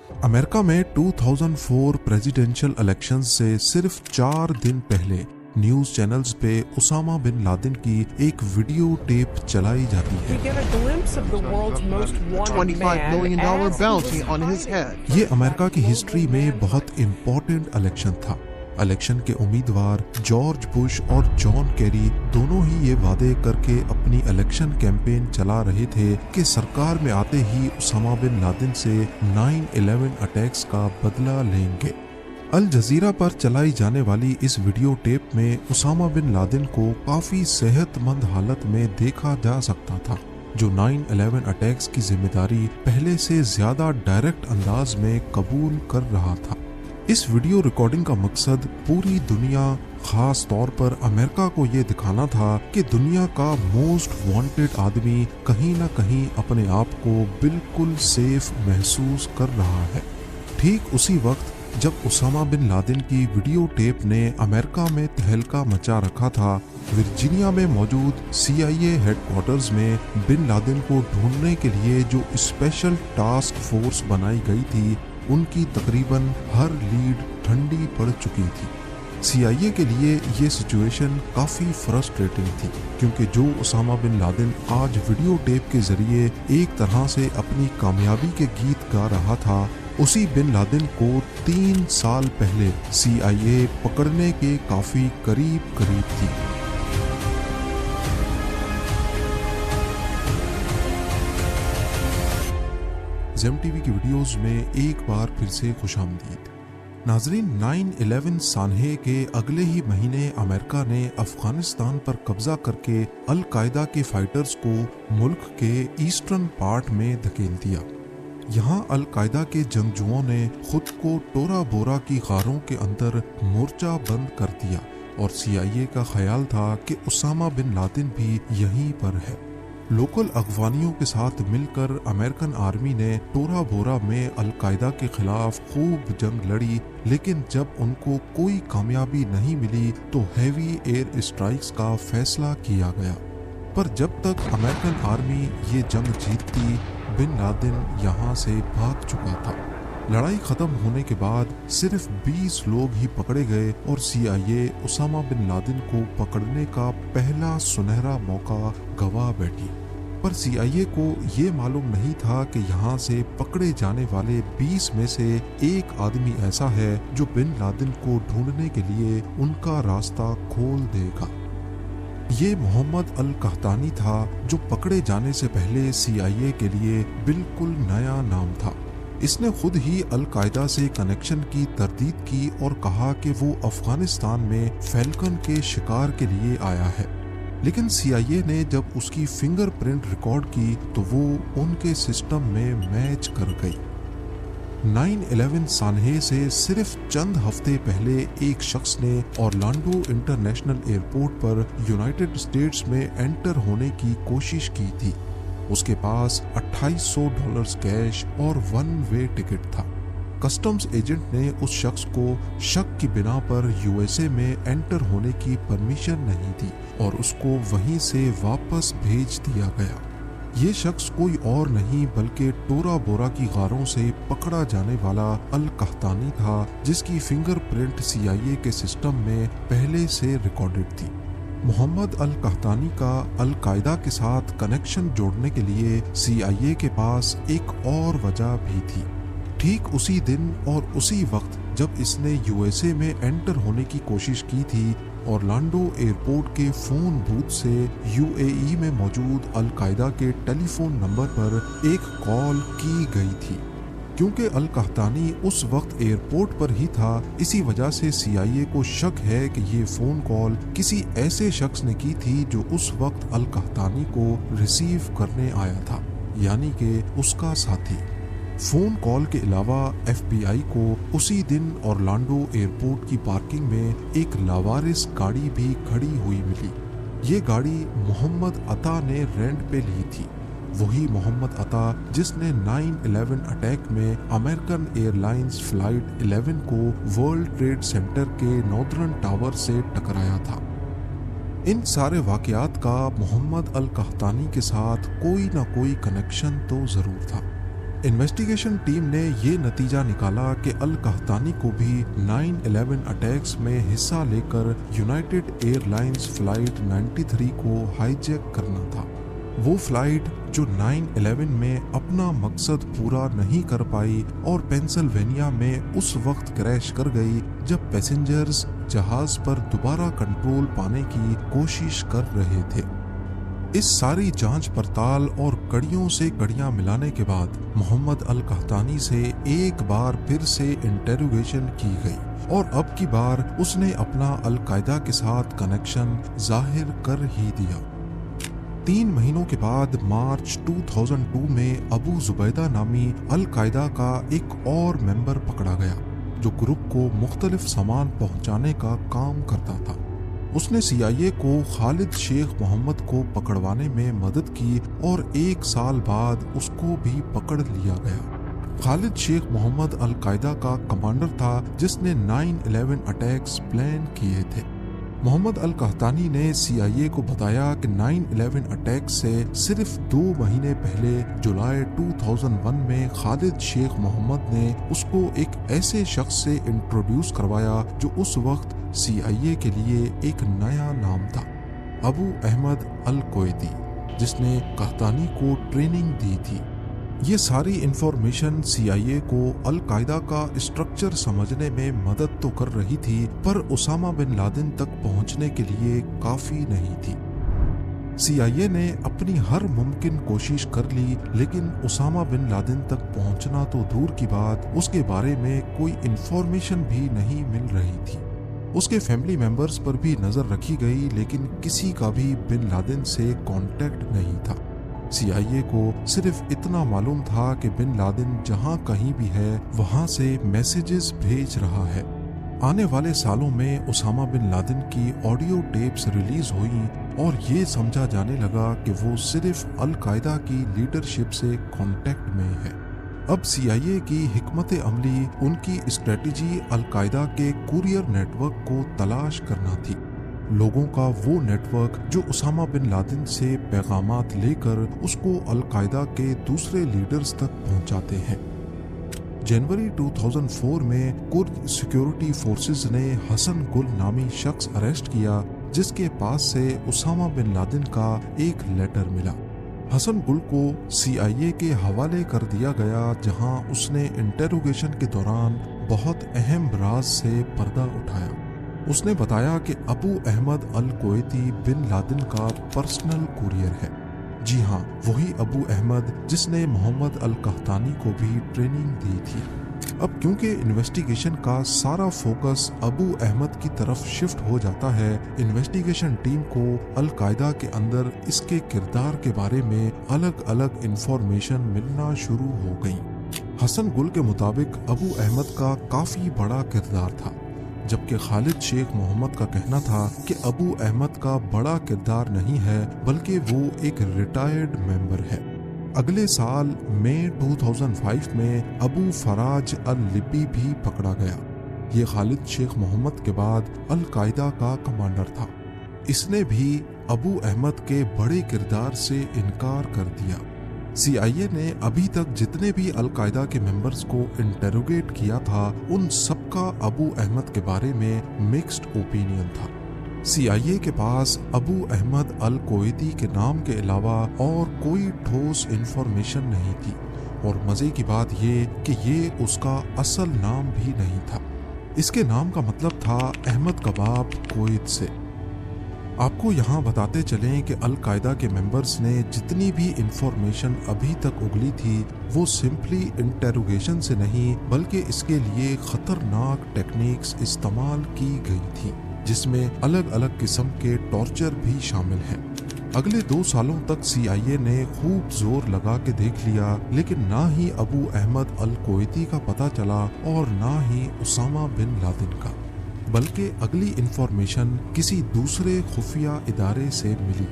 امریکہ میں 2004 presidential election سے صرف 4 دن پہلے نیوز چینلز پہ اسامہ بن لادن کی ایک ویڈیو ٹیپ چلائی جاتی ہے۔ $25 million bounty on his head. یہ امریکہ کی ہسٹری میں بہت امپورٹنٹ الیکشن تھا۔ الیکشن کے امیدوار جارج بش اور جان کیری دونوں ہی یہ وعدے کر کے اپنی الیکشن کیمپین چلا رہے تھے کہ سرکار میں آتے ہی اسامہ بن لادن سے 9/11 اٹیکس کا بدلہ لیں گے۔ الجزیرہ پر چلائی جانے والی اس ویڈیو ٹیپ میں اسامہ بن لادن کو کافی صحت مند حالت میں دیکھا جا سکتا تھا، جو 9/11 اٹیکس کی ذمہ داری پہلے سے زیادہ ڈائریکٹ انداز میں قبول کر رہا تھا۔ اس ویڈیو ریکارڈنگ کا مقصد پوری دنیا، خاص طور پر امریکہ کو یہ دکھانا تھا کہ دنیا کا موسٹ وانٹڈ آدمی کہیں نہ کہیں اپنے آپ کو بالکل سیف محسوس کر رہا ہے۔ ٹھیک اسی وقت جب اسامہ بن لادن کی ویڈیو ٹیپ نے امریکہ میں تہلکہ مچا رکھا تھا، ورجینیا میں موجود CIA ہیڈ کوارٹرز میں بن لادن کو ڈھونڈنے کے لیے جو اسپیشل ٹاسک فورس بنائی گئی تھی، ان کی تقریباً ہر لیڈ ٹھنڈی پڑ چکی تھی۔ CIA کے لیے یہ سچویشن کافی فرسٹریٹنگ تھی، کیونکہ جو اسامہ بن لادن آج ویڈیو ٹیپ کے ذریعے ایک طرح سے اپنی کامیابی کے گیت گا رہا تھا، اسی بن لادن کو 3 سال پہلے CIA پکڑنے کے کافی قریب تھی۔ زیم ٹی وی کی ویڈیوز میں ایک بار پھر سے خوش آمدید۔ ناظرین، 9/11 سانحے کے اگلے ہی مہینے امریکہ نے افغانستان پر قبضہ کر کے القاعدہ کے فائٹرز کو ملک کے ایسٹرن پارٹ میں دھکیل دیا۔ یہاں القاعدہ کے جنگجوؤں نے خود کو ٹورا بورا کی غاروں کے اندر مورچہ بند کر دیا، اور CIA کا خیال تھا کہ اسامہ بن لادن بھی یہیں پر ہے۔ لوکل افغانیوں کے ساتھ مل کر امریکن آرمی نے ٹورا بورا میں القاعدہ کے خلاف خوب جنگ لڑی، لیکن جب ان کو کوئی کامیابی نہیں ملی تو ہیوی ایئر اسٹرائکس کا فیصلہ کیا گیا۔ پر جب تک امریکن آرمی یہ جنگ جیتتی، بن لادن یہاں سے بھاگ چکا تھا۔ لڑائی ختم ہونے کے بعد صرف 20 لوگ ہی پکڑے گئے، اور CIA اسامہ بن لادن کو پکڑنے کا پہلا سنہرا موقع گوا بیٹھی۔ پر CIA کو یہ معلوم نہیں تھا کہ یہاں سے پکڑے جانے والے 20 میں سے ایک آدمی ایسا ہے جو بن لادن کو ڈھونڈنے کے لیے ان کا راستہ کھول دے گا۔ یہ محمد القحطانی تھا، جو پکڑے جانے سے پہلے CIA کے لیے بالکل نیا نام تھا۔ اس نے خود ہی القاعدہ سے کنیکشن کی تردید کی اور کہا کہ وہ افغانستان میں فیلکن کے شکار کے لیے آیا ہے، لیکن CIA نے جب اس کی فنگر پرنٹ ریکارڈ کی تو وہ ان کے سسٹم میں میچ کر گئی۔ 9/11 سانحے سے صرف چند ہفتے پہلے ایک شخص نے اورلانڈو انٹرنیشنل ایئرپورٹ پر یونائٹڈ اسٹیٹس میں انٹر ہونے کی کوشش کی تھی۔ اس کے پاس $2800 کیش اور 1 وے ٹکٹ تھا۔ کسٹمز ایجنٹ نے اس شخص کو شک کی بنا پر USA میں انٹر ہونے کی پرمیشن نہیں دی، اور اس کو وہیں سے واپس بھیج دیا گیا۔ یہ شخص کوئی اور نہیں بلکہ ٹورا بورا کی غاروں سے پکڑا جانے والا القحطانی تھا، جس کی فنگر پرنٹ CIA کے سسٹم میں پہلے سے ریکارڈڈ تھی۔ محمد القحطانی کا القاعدہ کے ساتھ کنیکشن جوڑنے کے لیے CIA کے پاس ایک اور وجہ بھی تھی۔ ٹھیک اسی دن اور اسی وقت جب اس نے USA میں انٹر ہونے کی کوشش کی تھی، اورلانڈو ایئرپورٹ کے فون بوتھ سے UAE میں موجود القاعدہ کے ٹیلی فون نمبر پر ایک کال کی گئی تھی۔ کیونکہ القحطانی اس وقت ایئرپورٹ پر ہی تھا، اسی وجہ سے CIA کو شک ہے کہ یہ فون کال کسی ایسے شخص نے کی تھی جو اس وقت القحطانی کو ریسیو کرنے آیا تھا، یعنی کہ اس کا ساتھی۔ فون کال کے علاوہ FBI کو اسی دن اورلانڈو ایئرپورٹ کی پارکنگ میں ایک لاوارث گاڑی بھی کھڑی ہوئی ملی۔ یہ گاڑی محمد عطا نے رینٹ پہ لی تھی، وہی محمد عطا جس نے 9/11 اٹیک میں امریکن ایئر لائنز فلائٹ 11 کو ورلڈ ٹریڈ سینٹر کے ناردرن ٹاور سے ٹکرایا تھا۔ ان سارے واقعات کا محمد القحطانی کے ساتھ کوئی نہ کوئی کنیکشن تو ضرور تھا۔ انویسٹیگیشن ٹیم نے یہ نتیجہ نکالا کہ القحطانی کو بھی 9/11 اٹیکس میں حصہ لے کر یونائٹڈ ایئر لائنز فلائٹ 93 کو ہائی جیک کرنا تھا۔ وہ فلائٹ جو 9/11 میں اپنا مقصد پورا نہیں کر پائی اور پینسلوینیا میں اس وقت کریش کر گئی جب پیسنجرز جہاز پر دوبارہ کنٹرول پانے کی کوشش کر رہے تھے۔ اس ساری جانچ پڑتال اور کڑیوں سے کڑیاں ملانے کے بعد محمد القحطانی سے ایک بار پھر سے انٹروگیشن کی گئی اور اب کی بار اس نے اپنا القاعدہ کے ساتھ کنیکشن ظاہر کر ہی دیا۔ 3 مہینوں کے بعد مارچ 2002 میں ابو زبیدہ نامی القاعدہ کا ایک اور ممبر پکڑا گیا جو گروپ کو مختلف سامان پہنچانے کا کام کرتا تھا۔ اس نے CIA کو خالد شیخ محمد کو پکڑوانے میں مدد کی اور 1 سال بعد اس کو بھی پکڑ لیا گیا۔ خالد شیخ محمد القاعدہ کا کمانڈر تھا جس نے 9/11 اٹیکس پلان کیے تھے۔ محمد القحطانی نے CIA کو بتایا کہ 9/11 اٹیک سے صرف 2 مہینے پہلے جولائی 2001 میں خالد شیخ محمد نے اس کو ایک ایسے شخص سے انٹروڈیوس کروایا جو اس وقت CIA کے لیے ایک نیا نام تھا، ابو احمد القویتی، جس نے قحطانی کو ٹریننگ دی تھی۔ یہ ساری انفارمیشن CIA کو القاعدہ کا اسٹرکچر سمجھنے میں مدد تو کر رہی تھی، پر اسامہ بن لادن تک پہنچنے کے لیے کافی نہیں تھی۔ CIA نے اپنی ہر ممکن کوشش کر لی، لیکن اسامہ بن لادن تک پہنچنا تو دور کی بات، اس کے بارے میں کوئی انفارمیشن بھی نہیں مل رہی تھی۔ اس کے فیملی ممبرز پر بھی نظر رکھی گئی، لیکن کسی کا بھی بن لادن سے کانٹیکٹ نہیں تھا۔ CIA کو صرف اتنا معلوم تھا کہ بن لادن جہاں کہیں بھی ہے وہاں سے میسیجز بھیج رہا ہے۔ آنے والے سالوں میں اسامہ بن لادن کی آڈیو ٹیپس ریلیز ہوئیں اور یہ سمجھا جانے لگا کہ وہ صرف القاعدہ کی لیڈرشپ سے کانٹیکٹ میں ہے۔ اب CIA کی حکمت عملی، ان کی اسٹریٹجی القاعدہ کے کوریئر نیٹ ورک کو تلاش کرنا تھی، لوگوں کا وہ نیٹ ورک جو اسامہ بن لادن سے پیغامات لے کر اس کو القاعدہ کے دوسرے لیڈرز تک پہنچاتے ہیں۔ جنوری 2004 میں کرد سیکیورٹی فورسز نے حسن گل نامی شخص اریسٹ کیا جس کے پاس سے اسامہ بن لادن کا ایک لیٹر ملا۔ حسن گل کو CIA کے حوالے کر دیا گیا، جہاں اس نے انٹروگیشن کے دوران بہت اہم راز سے پردہ اٹھایا۔ اس نے بتایا کہ ابو احمد القویتی بن لادن کا پرسنل کوریئر ہے۔ جی ہاں، وہی ابو احمد جس نے محمد القحطانی کو بھی ٹریننگ دی تھی۔ اب کیونکہ انویسٹیگیشن کا سارا فوکس ابو احمد کی طرف شفٹ ہو جاتا ہے، انویسٹیگیشن ٹیم کو القاعدہ کے اندر اس کے کردار کے بارے میں الگ الگ انفارمیشن ملنا شروع ہو گئی۔ حسن گل کے مطابق ابو احمد کا کافی بڑا کردار تھا، جبکہ خالد شیخ محمد کا کہنا تھا کہ ابو احمد کا بڑا کردار نہیں ہے بلکہ وہ ایک ریٹائرڈ ممبر ہے۔ اگلے سال مئی 2005 میں ابو فراج اللیبی بھی پکڑا گیا۔ یہ خالد شیخ محمد کے بعد القاعدہ کا کمانڈر تھا۔ اس نے بھی ابو احمد کے بڑے کردار سے انکار کر دیا۔ CIA نے ابھی تک جتنے بھی القاعدہ کے ممبرز کو انٹروگیٹ کیا تھا، ان سب کا ابو احمد کے بارے میں مکسڈ اوپینین تھا۔ CIA کے پاس ابو احمد القویتی کے نام کے علاوہ اور کوئی ٹھوس انفارمیشن نہیں تھی، اور مزے کی بات یہ کہ یہ اس کا اصل نام بھی نہیں تھا۔ اس کے نام کا مطلب تھا احمد کباب کویت سے۔ آپ کو یہاں بتاتے چلیں کہ القاعدہ کے ممبرز نے جتنی بھی انفارمیشن ابھی تک اگلی تھی وہ سمپلی انٹروگیشن سے نہیں بلکہ اس کے لیے خطرناک ٹیکنیکس استعمال کی گئی تھی، جس میں الگ الگ قسم کے ٹارچر بھی شامل ہیں۔ اگلے 2 سالوں تک CIA نے خوب زور لگا کے دیکھ لیا، لیکن نہ ہی ابو احمد القویتی کا پتہ چلا اور نہ ہی اسامہ بن لادن کا، بلکہ اگلی انفارمیشن کسی دوسرے خفیہ ادارے سے ملی۔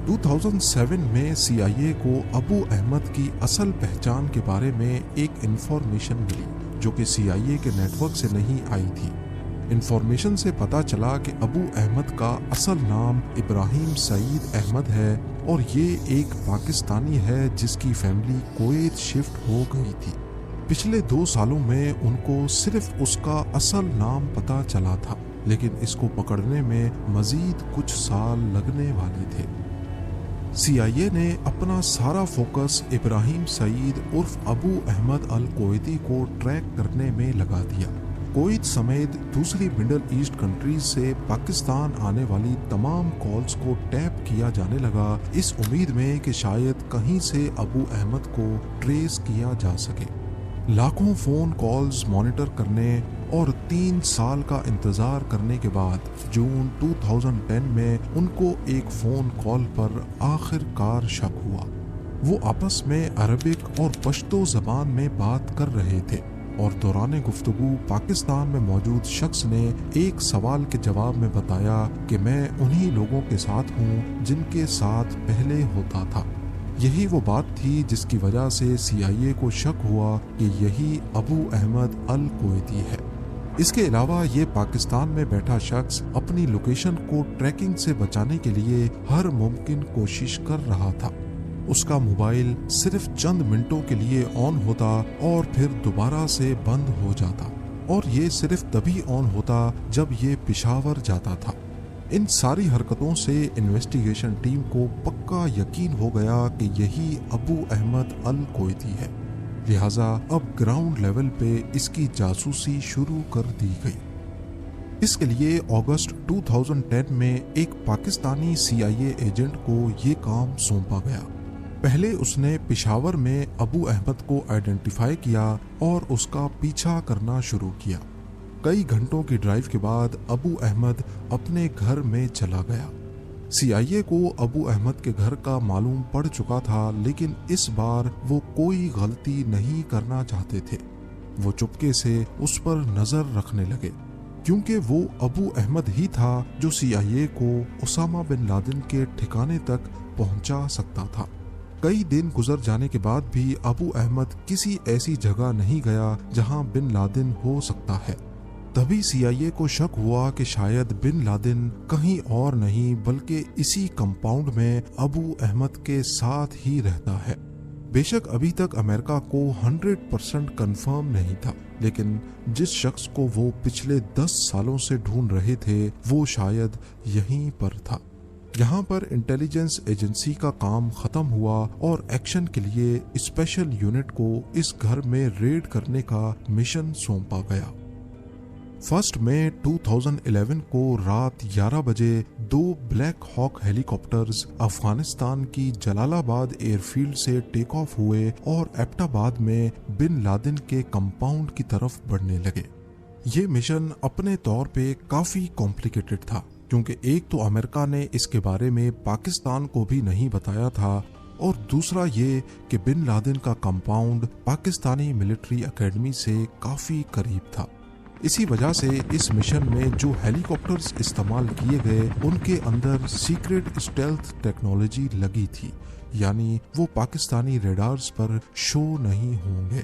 2007 میں CIA کو ابو احمد کی اصل پہچان کے بارے میں ایک انفارمیشن ملی جو کہ CIA کے نیٹ ورک سے نہیں آئی تھی۔ انفارمیشن سے پتا چلا کہ ابو احمد کا اصل نام ابراہیم سعید احمد ہے اور یہ ایک پاکستانی ہے جس کی فیملی کویت شفٹ ہو گئی تھی۔ پچھلے 2 سالوں میں ان کو صرف اس کا اصل نام پتہ چلا تھا، لیکن اس کو پکڑنے میں مزید کچھ سال لگنے والے تھے۔ CIA نے اپنا سارا فوکس ابراہیم سعید عرف ابو احمد الکویتی کو ٹریک کرنے میں لگا دیا۔ کویت سمیت دوسری مڈل ایسٹ کنٹریز سے پاکستان آنے والی تمام کالز کو ٹیپ کیا جانے لگا، اس امید میں کہ شاید کہیں سے ابو احمد کو ٹریس کیا جا سکے۔ لاکھوں فون کالز مانیٹر کرنے اور 3 سال کا انتظار کرنے کے بعد جون 2010 میں ان کو ایک فون کال پر آخر کار شک ہوا۔ وہ آپس میں عربک اور پشتو زبان میں بات کر رہے تھے اور دوران گفتگو پاکستان میں موجود شخص نے ایک سوال کے جواب میں بتایا کہ میں انہی لوگوں کے ساتھ ہوں جن کے ساتھ پہلے ہوتا تھا۔ یہی وہ بات تھی جس کی وجہ سے CIA کو شک ہوا کہ یہی ابو احمد الکویتی ہے۔ اس کے علاوہ یہ پاکستان میں بیٹھا شخص اپنی لوکیشن کو ٹریکنگ سے بچانے کے لیے ہر ممکن کوشش کر رہا تھا۔ اس کا موبائل صرف چند منٹوں کے لیے آن ہوتا اور پھر دوبارہ سے بند ہو جاتا، اور یہ صرف تبھی آن ہوتا جب یہ پشاور جاتا تھا۔ ان ساری حرکتوں سے انویسٹیگیشن ٹیم کو پکا یقین ہو گیا کہ یہی ابو احمد الکویتی ہے، لہٰذا اب گراؤنڈ لیول پہ اس کی جاسوسی شروع کر دی گئی۔ اس کے لیے اگست 2010 میں ایک پاکستانی CIA ایجنٹ کو یہ کام سونپا گیا۔ پہلے اس نے پشاور میں ابو احمد کو آئیڈینٹیفائی کیا اور اس کا پیچھا کرنا شروع کیا۔ کئی گھنٹوں کی ڈرائیو کے بعد ابو احمد اپنے گھر میں چلا گیا۔ CIA کو ابو احمد کے گھر کا معلوم پڑ چکا تھا، لیکن اس بار وہ کوئی غلطی نہیں کرنا چاہتے تھے۔ وہ چپکے سے اس پر نظر رکھنے لگے، کیونکہ وہ ابو احمد ہی تھا جو CIA کو اسامہ بن لادن کے ٹھکانے تک پہنچا سکتا تھا۔ کئی دن گزر جانے کے بعد بھی ابو احمد کسی ایسی جگہ نہیں گیا جہاں بن لادن ہو سکتا ہے۔ تبھی CIA کو شک ہوا کہ شاید بن لادن کہیں اور نہیں بلکہ اسی کمپاؤنڈ میں ابو احمد کے ساتھ ہی رہتا ہے۔ بے شک ابھی تک امریکہ کو 100% کنفرم نہیں تھا، لیکن جس شخص کو وہ پچھلے 10 سالوں سے ڈھونڈ رہے تھے وہ شاید یہیں پر تھا۔ یہاں پر انٹیلیجنس ایجنسی کا کام ختم ہوا اور ایکشن کے لیے اسپیشل یونٹ کو اس گھر میں ریڈ کرنے کا مشن سونپا گیا۔ 1 مئی 2011 کو رات 11 بجے 2 بلیک ہاک ہیلی کاپٹرز افغانستان کی جلال آباد ایئر فیلڈ سے ٹیک آف ہوئے اور ایبٹ آباد میں بن لادن کے کمپاؤنڈ کی طرف بڑھنے لگے۔ یہ مشن اپنے طور پہ کافی کمپلیکیٹڈ تھا، کیونکہ ایک تو امریکہ نے اس کے بارے میں پاکستان کو بھی نہیں بتایا تھا، اور دوسرا یہ کہ بن لادن کا کمپاؤنڈ پاکستانی ملٹری اکیڈمی سے کافی قریب تھا۔ اسی وجہ سے اس مشن میں جو ہیلی کاپٹرز استعمال کیے گئے ان کے اندر سیکرٹ اسٹیلتھ ٹیکنالوجی لگی تھی، یعنی وہ پاکستانی ریڈارز پر شو نہیں ہوں گے۔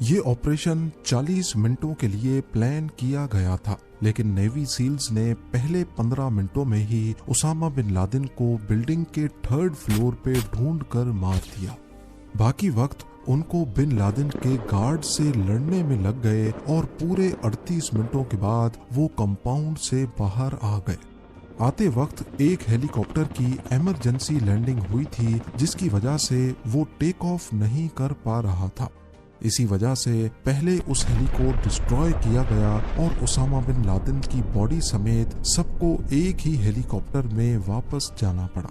یہ آپریشن 40 منٹوں کے لیے پلان کیا گیا تھا، لیکن نیوی سیلز نے پہلے 15 منٹوں میں ہی اسامہ بن لادن کو بلڈنگ کے 3rd فلور پہ ڈھونڈ کر مار دیا۔ باقی وقت ان کو بن لادن کے گارڈ سے لڑنے میں لگ گئے اور پورے 38 منٹوں کے بعد وہ کمپاؤنڈ سے باہر آ گئے۔ آتے وقت ایک ہیلی کاپٹر کی ایمرجنسی لینڈنگ ہوئی تھی، جس کی وجہ سے وہ ٹیک آف نہیں کر پا رہا تھا۔ اسی وجہ سے پہلے اس ہیلی کو ڈسٹروائے کیا گیا اور اسامہ بن لادن کی باڈی سمیت سب کو ایک ہی ہیلی کاپٹر میں واپس جانا پڑا۔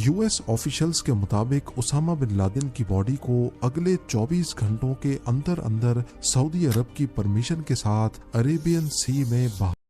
US آفیشلز کے مطابق اسامہ بن لادن کی باڈی کو اگلے 24 گھنٹوں کے اندر سعودی عرب کی پرمیشن کے ساتھ عربین سی میں بہا